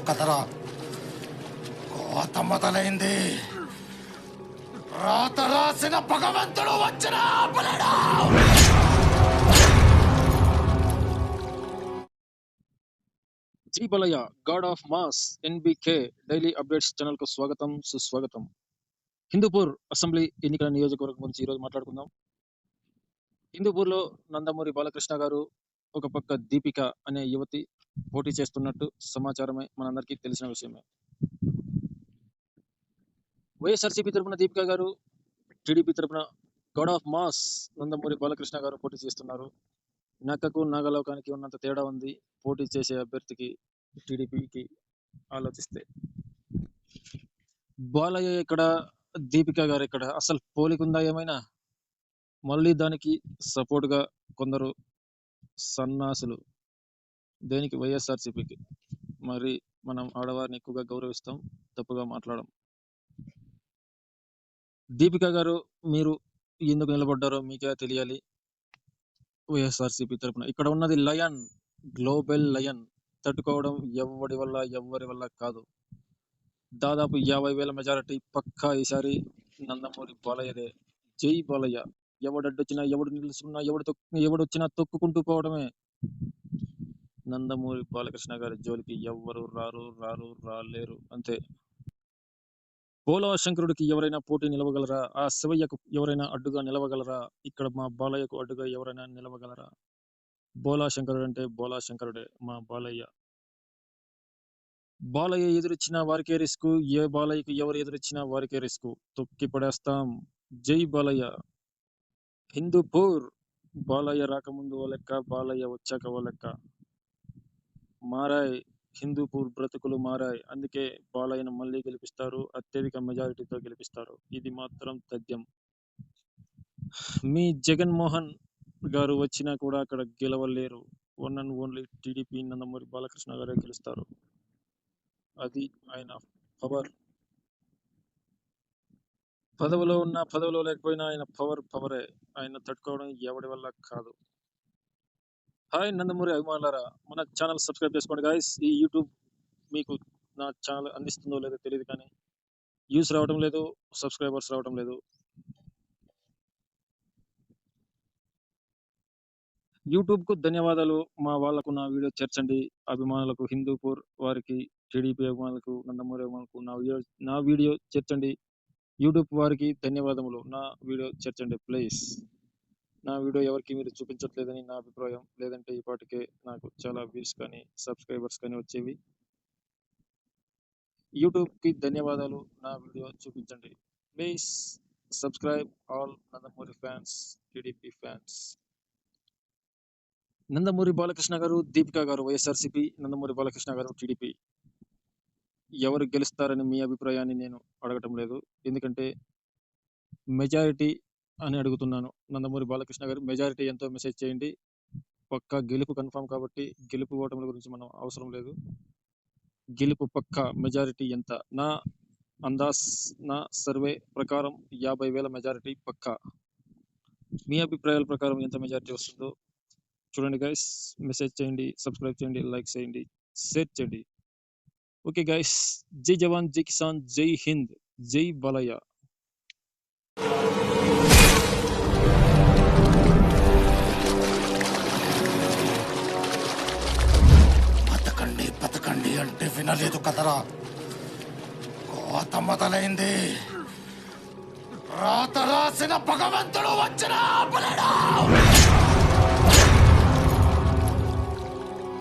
కదరా. కోత మొదలైంది. రాత రాసిన భగవంతుడు వచ్చిన ఆపలేడు. జై Balayya, god of mass NBK daily updates channel కు స్వాగతం, సుస్వాగతం. హిందూపూర్ అసెంబ్లీ ఎన్నికల నియోజకవర్గం గురించి ఈరోజు మాట్లాడుకుందాం. హిందూపూర్లో నందమూరి బాలకృష్ణ గారు, ఒక పక్క దీపిక అనే యువతి పోటీ చేస్తున్నట్టు సమాచారమే, మనందరికీ తెలిసిన విషయమే. వైఎస్ఆర్సీపీ తరపున దీపిక గారు, టీడీపీ తరపున God of mass Nandamuri Balakrishna గారు పోటీ చేస్తున్నారు. నక్కకు నాగలోకానికి ఉన్నంత తేడా ఉంది పోటీ చేసే అభ్యర్థికి, టీడీపీకి ఆలోచిస్తే. బాలయ్య ఇక్కడ, దీపిక గారు ఇక్కడ, అసలు పోలికుందా ఏమైనా? మళ్ళీ దానికి సపోర్ట్ గా కొందరు సన్నాసులు. దేనికి? వైఎస్ఆర్సీపీకి. మరి మనం ఆడవారిని ఎక్కువగా గౌరవిస్తాం, తప్పుగా మాట్లాడం. దీపిక గారు, మీరు ఎందుకు నిలబడ్డారో మీకే తెలియాలి. వైఎస్ఆర్సీపీ తరపున ఇక్కడ ఉన్నది లయన్, గ్లోబల్ లయన్. తట్టుకోవడం ఎవరి వల్ల కాదు. దాదాపు 50,000 మెజారిటీ పక్కా ఈసారి నందమూరి బాలయ్యదే. జై బాలయ్య. ఎవడడ్డొచ్చినా, ఎవడు నిలుచుకున్నా, ఎవడొచ్చినా తొక్కుకుంటూ పోవడమే. నందమూరి బాలకృష్ణ గారి జోలికి ఎవ్వరు రాలేరు, అంతే. పోలా శంకరుడికి ఎవరైనా పోటీ నిలవగలరా? ఆ శివయ్యకు ఎవరైనా అడ్డుగా నిలవగలరా? ఇక్కడ మా బాలయ్యకు అడ్డుగా ఎవరైనా నిలవగలరా? బోలా శంకరుడు అంటే బోలా శంకరుడే, మా బాలయ్య. బాలయ్య ఎదురొచ్చిన వారికే రిస్క్, ఏ బాలయ్యకు ఎవరు ఎదురొచ్చినా వారికే రిస్క్. తొక్కి పడేస్తాం. జై బాలయ్య. హిందూపూర్ బాలయ్య రాకముందు ఓ లెక్క, బాలయ్య వచ్చాక ఓ లెక్క. మారాయ్ హిందూపూర్ బ్రతుకులు మారాయ్. అందుకే బాలయ్యను మళ్ళీ గెలిపిస్తారు, అత్యధిక మెజారిటీతో గెలిపిస్తారు. ఇది మాత్రం తథ్యం. మీ జగన్మోహన్ గారు వచ్చినా కూడా అక్కడ గెలవలేరు. One and only TDP Nandamuri Balakrishna గారే గెలుస్తారు. అది ఆయన పవర్. పదవిలో ఉన్నా, పదవిలో లేకపోయినా ఆయన పవరే. ఆయన తట్టుకోవడం ఎవడి వల్ల కాదు. హాయ్ నందమూరి అభిమానులారా, మన ఛానల్ సబ్స్క్రైబ్ చేసుకోండి గాయస్. ఈ యూట్యూబ్ మీకు నా ఛానల్ అందిస్తుందో లేదో తెలియదు, కానీ వ్యూస్ రావడం లేదు, సబ్స్క్రైబర్స్ రావడం లేదు. యూట్యూబ్ కు ధన్యవాదాలు. మా వాళ్లకు నా వీడియో చేర్చండి. అభిమానులకు, హిందూపూర్ వారికి, టీడీపీ అభిమానులకు, నందమూరి అభిమానులకు నా వీడియో చేర్చండి. యూట్యూబ్ వారికి ధన్యవాదములు. నా వీడియో చేర్చండి ప్లీజ్. నా వీడియో ఎవరికి మీరు చూపించట్లేదని నా అభిప్రాయం. లేదంటే ఈ పాటికే నాకు చాలా వ్యూస్ కానీ సబ్స్క్రైబర్స్ కానీ వచ్చేవి. యూట్యూబ్ కి ధన్యవాదాలు. నా వీడియో చూపించండి please. Subscribe all Nandamuri fans, TDP fans. Nandamuri Balakrishna గారు, దీపిక గారు వైఎస్ఆర్సీపీ, నందమూరి బాలకృష్ణ గారు టీడీపీ. ఎవరు గెలుస్తారని మీ అభిప్రాయాన్ని నేను అడగటం లేదు, ఎందుకంటే మెజారిటీ అని అడుగుతున్నాను. నందమూరి బాలకృష్ణ గారు మెజారిటీ ఎంతో మెసేజ్ చేయండి. పక్కా గెలుపు కన్ఫామ్ కాబట్టి గెలుపు ఓటముల గురించి మనం అవసరం లేదు. గెలుపు పక్కా. మెజారిటీ ఎంత? నా అందాస్, నా సర్వే ప్రకారం 50,000 మెజారిటీ పక్కా. మీ అభిప్రాయాల ప్రకారం ఎంత మెజారిటీ వస్తుందో చూడండి గైస్. మెసేజ్ చేయండి, సబ్స్క్రైబ్ చేయండి, లైక్ చేయండి, షేర్ చేయండి. Okay guys. జై జవాన్, జై కిసాన్, జై హింద్, జై బాలయ్య. బతకండి అంటే వినలేదు కదరా. కోత మొదలైంది. రాత రాసిన భగవంతుడు వచ్చిన ఆపలేడు.